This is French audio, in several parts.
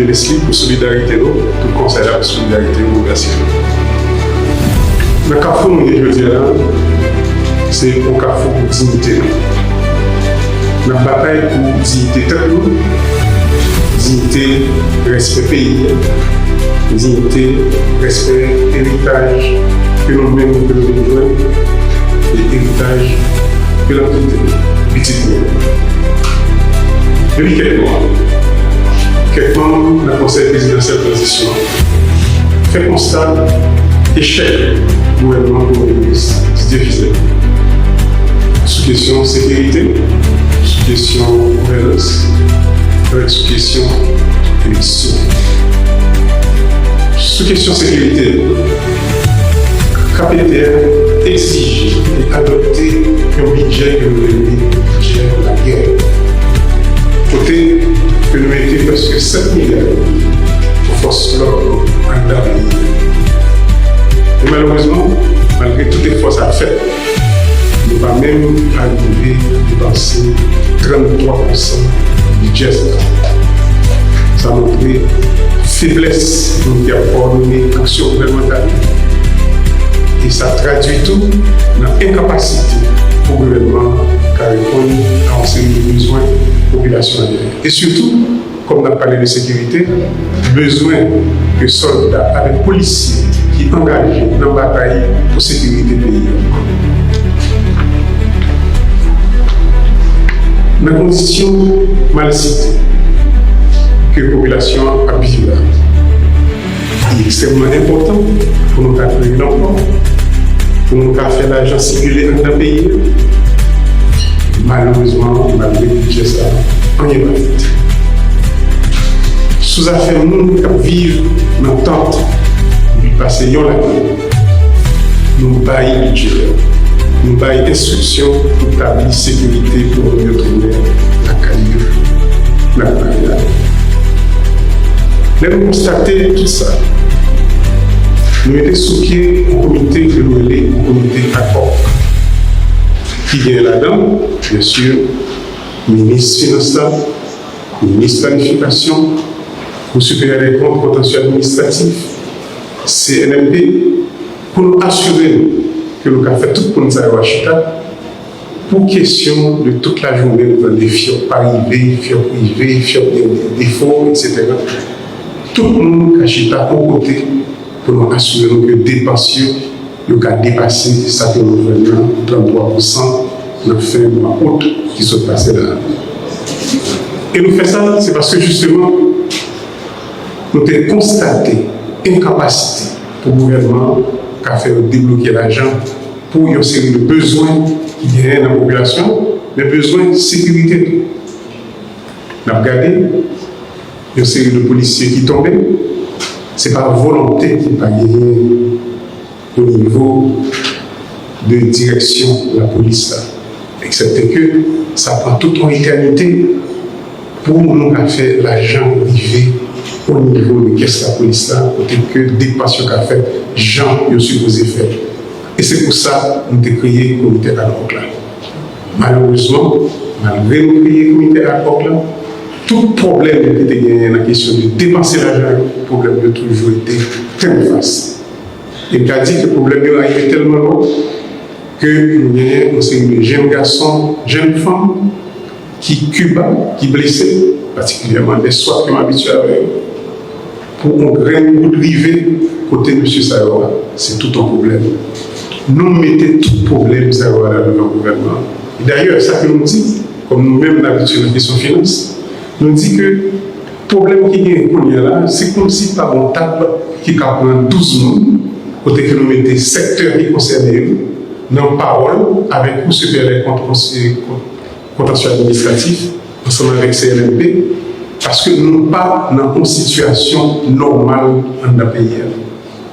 Leslie pour solidarité, tout le conseil pour solidarité, merci. Le carrefour, je dis là, c'est un carrefour pour dignité. La bataille pour dignité telle, dignité, respect pays, dignité, respect, héritage, que nous-mêmes nous devons besoin, et héritage que l'entité, petite mienne. Depuis quelques membres du Conseil présidentiel de transition fait constat échec du gouvernement pour le ministre Didier Fizelet. Sous question sécurité, sous question gouvernance, sous question élection. Sous question sécurité, KPTR exige et adopter un budget que nous appelons budget de la guerre. Côté que nous mettons presque 7 milliards pour force l'ordre en dernier. Et malheureusement, malgré toutes les forces à faire, nous ne pouvons même arriver à dépenser 33% du budget. Ça a montré faiblesse de nous coordonner l'action gouvernementale. Et ça traduit tout dans l'incapacité pour le gouvernement à répondre à un série de besoins de la population. Et surtout, comme on a parlé de sécurité, besoin de soldats avec policiers qui sont engagés dans la bataille pour la sécurité du pays. Dans les conditions mal citées que la population a vécues, il est extrêmement important pour nous créer l'emploi, pour nous faire l'argent circuler dans le pays. Malheureusement, malgré le budget, ça, on n'y est pas fait. Sous affaire, nous vivons dans tente, depuis passer yon la nous baillons budget, nous baillons instruction pour établir sécurité pour nous retourner la carrière, la carrière. Mais nous constatons tout ça. Nous étions sous pied au comité que nous appelons au comité accord. Qui vient là-dedans, bien sûr, ministre financier, ministre planification, le supérieur des comptes potentiels administratifs, CNMP, pour nous assurer que nous avons fait tout pour nous arriver à Chita, pour question de toute la journée, nous avons des fiaux arrivés, fiaux privés, fiaux défauts, etc. Tout le monde a Chita au côté pour nous assurer que les dépenses nous avons dépassé ça que nous avons 33% dans la fin du mois août qui sont passés là. Et nous faisons ça, c'est parce que justement, nous avons constaté incapacité pour le gouvernement à faire débloquer l'argent pour une série de besoins qui viennent dans la population, les besoins de sécurité. Nous avons regardé une série de policiers qui tombaient. Ce n'est pas la volonté qui va gagner au niveau de direction de la police, là. Excepté que ça prend toute une éternité pour nous faire l'argent arriver au niveau de caisse de la police, là, côté que dépasse qu'a fait gens qui ont supposé faire. Et c'est pour ça que nous avons créé le comité ad hoc là. Malheureusement, malgré nous créer le comité ad hoc là, tout problème qui était gagné dans la question de dépenser l'argent, le problème a toujours été très facile. Et il a dit que le problème est arrivé tellement long que nous avons une série de jeunes garçons, jeunes femmes qui Cuba, qui blessés, particulièrement des soins qui sont habitués avec eux, pour un grain de rivet côté de M. Saroua, c'est tout un problème. Nous mettons tout problème Saroua dans le gouvernement. Et d'ailleurs, ça que nous dit, comme nous-mêmes l'habitude de la question finance, nous dit que le problème qui est là, c'est comme si par une table qui prend 12 mois, côté que nous mettons secteur qui concerne dans parole avec le supérieur contentieux administratif, ensemble avec CNMP, parce que nous ne sommes pas dans une situation normale dans le pays.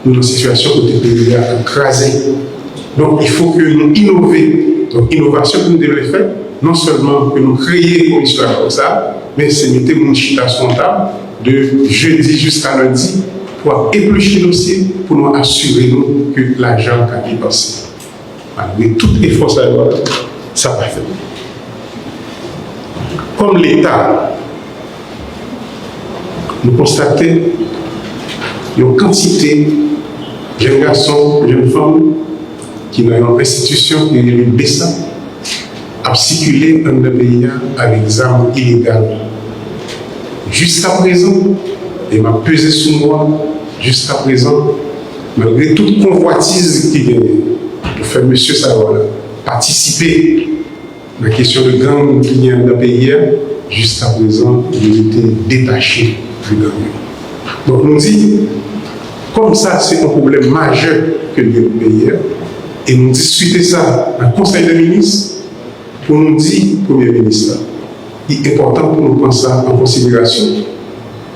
Nous sommes dans une situation où le pays est écrasé. Donc il faut que nous innovions. Donc l'innovation que nous devons faire, non seulement que nous créions une histoire comme ça, mais c'est mettre une chita sur la table de jeudi jusqu'à lundi pour éplucher le dossier, pour nous assurer que l'argent a dépensé. Malgré toutes les forces à l'heure, ça va faire. Comme l'État nous constatons une quantité de jeunes garçons, de jeunes femmes qui dans une institution qui est le BESA a circulé dans le pays avec des armes illégales. Jusqu'à présent, et m'a pesé sur moi, jusqu'à présent, malgré toute convoitise qui vient pour faire M. Sarola participer à la question de gang qui vient dans le pays, jusqu'à présent, il était détaché du gang. Donc, nous dit, comme ça, c'est un problème majeur que le pays, et nous discutons ça dans le Conseil des ministres, pour nous dire, Premier ministre, il est important pour nous prendre ça en considération,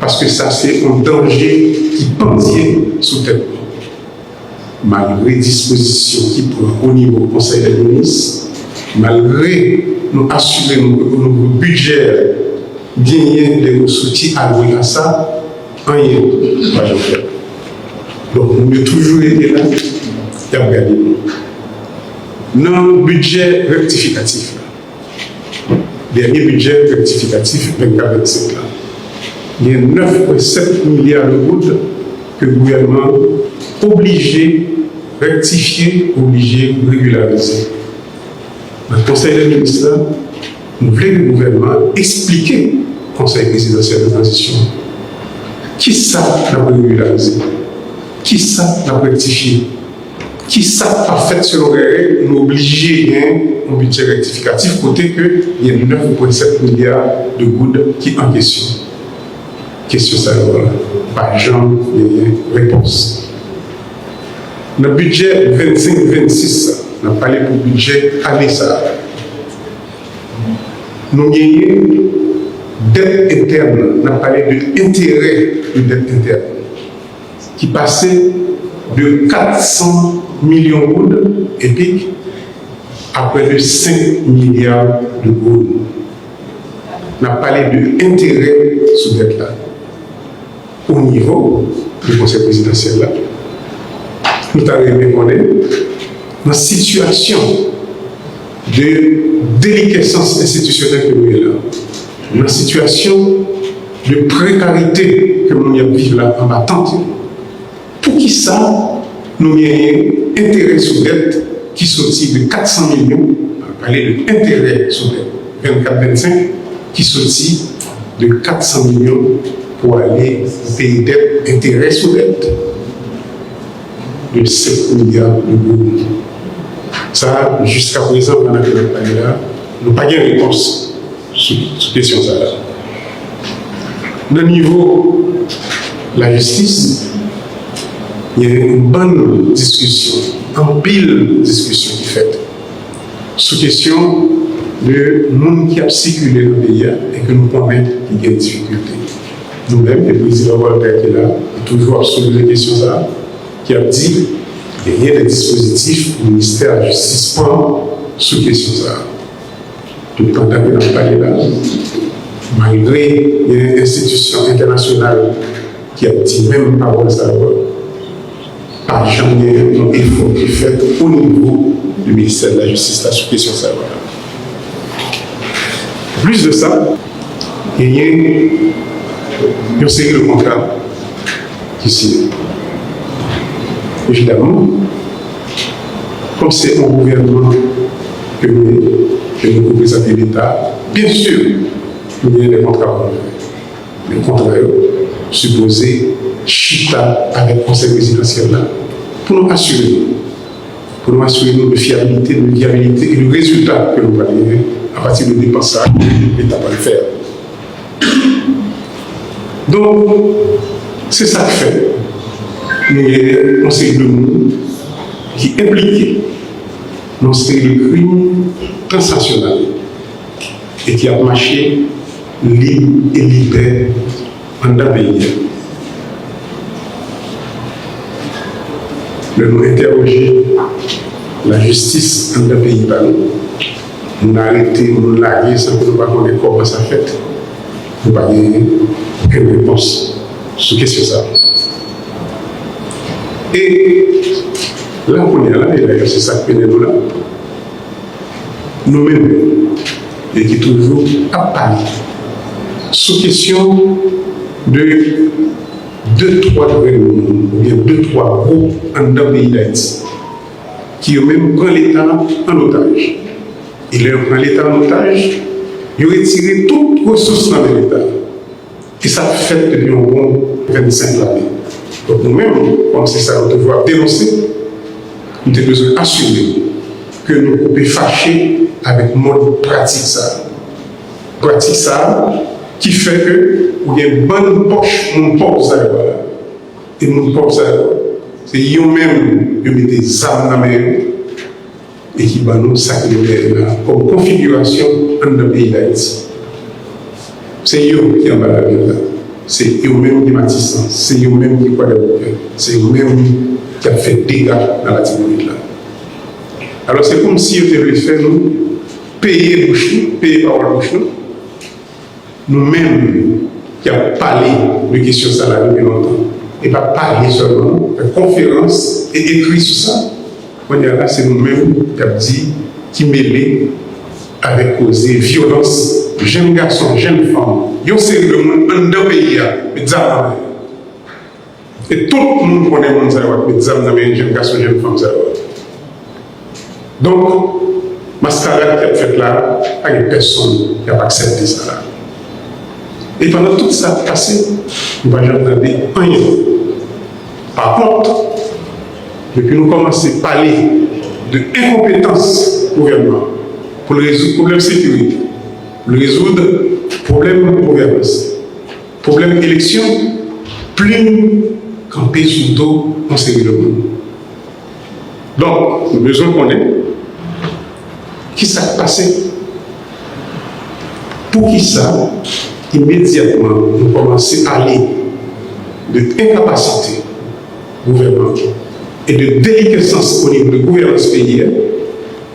parce que ça, c'est un danger qui pendait sous tête. Malgré les dispositions qui prennent au niveau du Conseil des ministres, malgré nous assurer nos budgets, gagner des ressources allouées à ça, rien ne va faire. Donc, nous devons toujours été là et regarder. Dans le budget rectificatif, dernier budget rectificatif 24-25 là, il y a 9,7 milliards de gouttes que le gouvernement est obligé de rectifier, obligé de régulariser. Dans le Conseil des ministres, nous voulons que le gouvernement explique au Conseil présidentiel de transition qui ça l'a régularisé, qui ça l'a rectifié, qui ça a fait selon les règles, nous obligé un budget rectificatif, côté qu'il y a 9,7 milliards de gouttes qui en question. Question ça, pas jamais réponse. Le budget 25-26, on a parlé pour le budget année ça. Nous avons dette interne, on a parlé de l'intérêt de dette interne, qui passait de 400 millions de gouttes épiques à près de 5 milliards de gouttes. On a parlé de l'intérêt sous dette là. Au niveau du Conseil présidentiel là, nous avons reconnu dans la situation de déliquescence institutionnelle que nous avons là, dans la situation de précarité que nous vivons là en battante. Pour qui ça, nous avons intérêt sous dette qui sortit de 400 millions, on va parler de intérêt sous dette 24-25, qui sortit de 400 millions pour aller payer dette, intérêt sous dette de 7 milliards de gouttes. Ça, jusqu'à présent, pendant que nous parlons là, nous n'avons pas de réponse sur cette question. Au niveau de la justice, il y a une bonne discussion, une pile discussion qui est faite sur la question de monde qui a circulé dans le pays et que nous connaissons qu'il y a des difficultés. Nous-mêmes, le président Voltaire qui est là, toujours soulevé la question ça, qui a dit qu'il y a des dispositifs du ministère de la Justice prend sous question ça. Tout pendant que nous parlons là, malgré les institutions internationales qui a dit même parole ça, pas jamais un effort qui est fait au niveau du ministère de la Justice là, sous question ça. Plus de ça, il y a une série de contrats qui signent. Évidemment, comme c'est un gouvernement que nous représentons l'État, bien sûr, il y a des contrats. Les contrats supposés chita avec le Conseil présidentiel là, pour nous assurer de fiabilité, de viabilité et du résultat que nous allons avoir à partir de dépenses, l'État va le faire. Donc, c'est ça que fait. Nous avons un conseil de monde qui est impliqué dans ce crime transnational et qui a marché libre et libère en un pays. Nous interroger la justice en un pays par nous. Nous avons arrêté, nous largué sans que nous ne connaissions comment ça fait. Nous n'avons pas aucune réponse sur question ça. Et là, on est là, et d'ailleurs, c'est ça que nous là. Nous-mêmes, et qui toujours à parler sous question de 2-3 réunions, ou bien 2-3 groupes en dans le pays d'Haïti, qui eux-mêmes prennent l'État en otage. Et leur prend l'État en otage, ils ont retiré toutes les ressources dans l'État. Et ça fait depuis un bon 25 années. Donc nous-mêmes, comme c'est ça, nous devons dénoncer, nous devons besoin d'assumer que nous pouvons fâcher avec le mode pratique ça. Pratique ça qui fait que nous avons une bonne poche, mon poche ça. Et mon poche ça, c'est eux-mêmes qui mettent des armes dans la main et qui nous sacrent comme configuration dans le pays d'Haïti. C'est eux qui en bas la vie là. C'est eux-mêmes qui m'attissent, c'est eux-mêmes qui croient dans le cœur, c'est eux-mêmes qui ont fait dégâts dans la Tibonite là. Alors c'est comme si ils devaient faire nous payer bouche, payer par la bouche, nous-mêmes qui avons parlé de questions salariales depuis longtemps, et pas parler seulement, faire conférence et écrire sur ça. On est là, c'est nous-mêmes qui avons dit, qui mêlés avec causé violence. Jeunes garçons, jeunes femmes, ils ont série de monde dans le pays, mais et tout le monde connaît le monde, mais jeunes garçons, jeunes femmes. Donc, mascarade qui a fait là, il n'y a personne qui n'a pas accepté ça là. Et pendant tout ça passé, nous n'avons jamais entendu rien. Par contre, depuis nous commençons à parler de incompétence du gouvernement pour résoudre le problème de sécurité, pour résoudre le problème de gouvernance, le problème d'élection, plus camper sous dos en série de monde. Donc, nous avons besoin de connaître qui s'est passé. Pour qui ça, immédiatement, nous commençons à aller de incapacité gouvernementale et de déliquescence au niveau de gouvernance pays,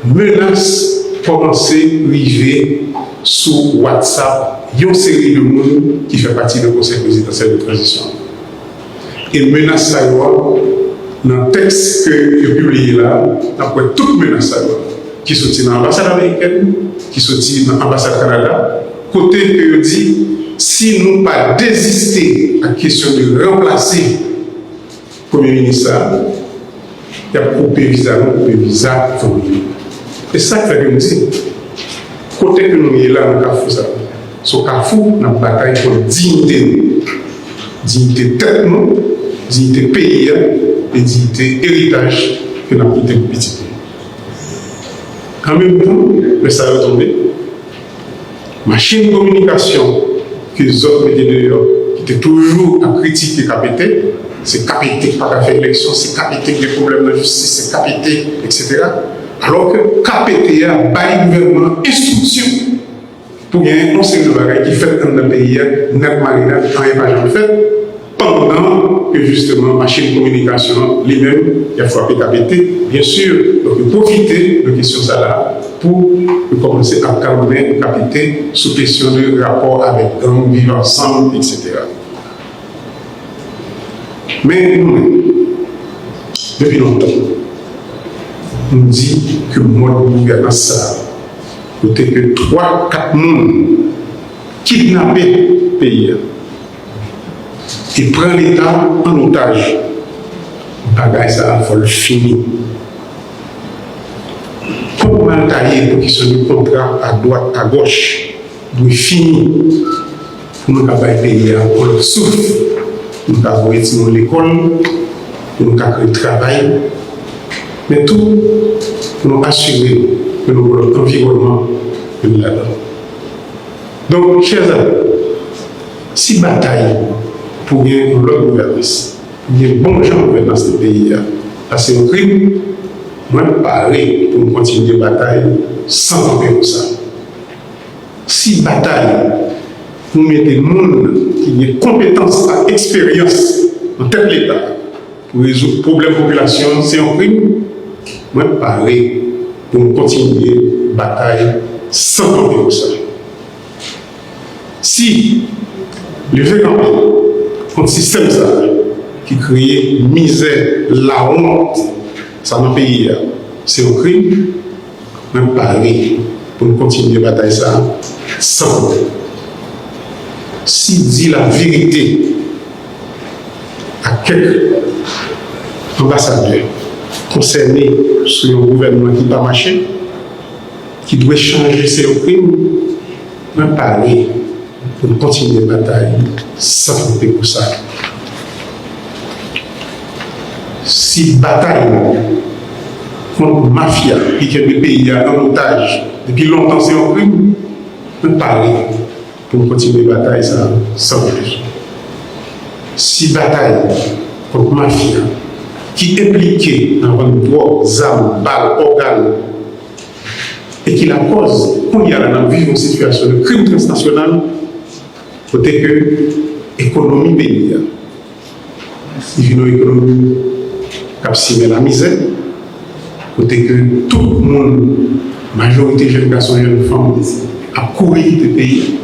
menace commencer à arriver sous WhatsApp, une série de monde qui fait partie du conseil présidentiel de transition. Et menace ça, dans le texte que j'ai publié là, après toute menace ça, qui sortit dans l'ambassade américaine, qui sortit dans l'ambassade Canada, côté que je dis, si nous pas désister à la question de remplacer le Premier ministre, il y a coupé visa, famille. Et ça que je dis, côté que nous sommes là, dans le Carrefour, ce Carrefour, nous bataille pour dignité. Dignité tête, dignité pays et dignité héritage que nous avons quitté le petit pays. En même temps, mais ça a retombé. Machine de communication que les autres mettaient dehors, qui étaient toujours à critiquer KPT, c'est KPT qui n'a pas fait l'élection, c'est KPT qui a des problèmes de justice, c'est KPT, etc. Alors que KPT a baillé le gouvernement instruction pour gagner un série de bagages qui fait dans le pays, net marinade, quand il n'y a pas jamais fait, pendant que justement, machine de communication lui-même, il a frappé KPT, bien sûr, donc il profiter de questions ça là pour commencer à calmer KPT sous question de rapport avec gang, vivre ensemble, etc. Mais nous, depuis longtemps, on dit que le mode de gouvernance ça, côté que 3-4 personnes kidnappent le pays. Il prend l'État en otage. Bagay ça, il faut le finir. Comment tailler pour qu'il soit le contrat à droite, à gauche, doit finir pour nous avoir le pays, pour le souffle, pour nous avoir l'école, pour nous avoir le travail, mais tout pour nous assurer que nous avons l'environnement de là-dedans. Donc, chers amis, si bataille pour gagner l'autre gouvernance, pour gagner bon gens gouvernance de pays, c'est un crime. Moi, je parler pour continuer la bataille sans tomber comme ça. Si bataille, vous mettez des gens qui ont compétence et expérience dans tel État pour résoudre le problème de la population, c'est un crime. Moi, je parler pour continuer la bataille sans tomber comme ça. Si le véritable un système ça, qui crée misère, la honte, ça dans le pays, c'est un crime, même pareil, pour continuer la bataille ça, sans. s'il dit la vérité à quelques ambassadeurs concernés sur un gouvernement qui n'a pas marché, qui doit changer ses crimes, on parler pour continuer la bataille sans compter pour ça. Si bataille contre la mafia qui tient le pays en otage depuis longtemps, c'est un crime, on parler pour continuer la bataille sans plus. Si bataille contre la mafia qui est impliquée dans une drogue, armes, balles, organes, et qui la cause, qu'on y a là, vivre une situation de crime transnational, côté que l'économie pays, il y a une économie qui a la misère, côté que tout le monde, majorité de jeunes garçons et jeunes femmes, a couru du pays,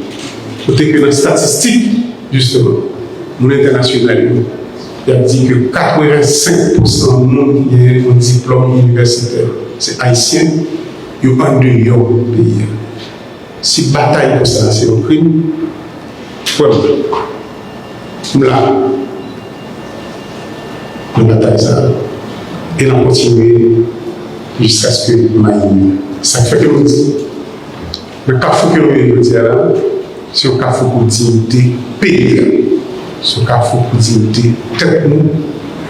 côté que dans les statistiques, justement, mon international, il a dit que 85% du monde qui a un diplôme universitaire, c'est haïtien, il y a un dehors au pays. Si bataille comme ça, c'est un crime, voilà. Là, la bataille, ça, et on continue jusqu'à ce que ça fait que l'on dit, le carrefour que l'on dit là, c'est un carrefour pour dignité pays. Son carrefour pour dignité tête nous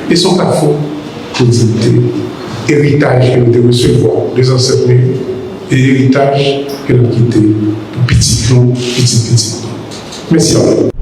et son carrefour pour dignité héritage que nous devons recevoir des ancêtres et héritage que nous quittons pour petit. Merci à vous.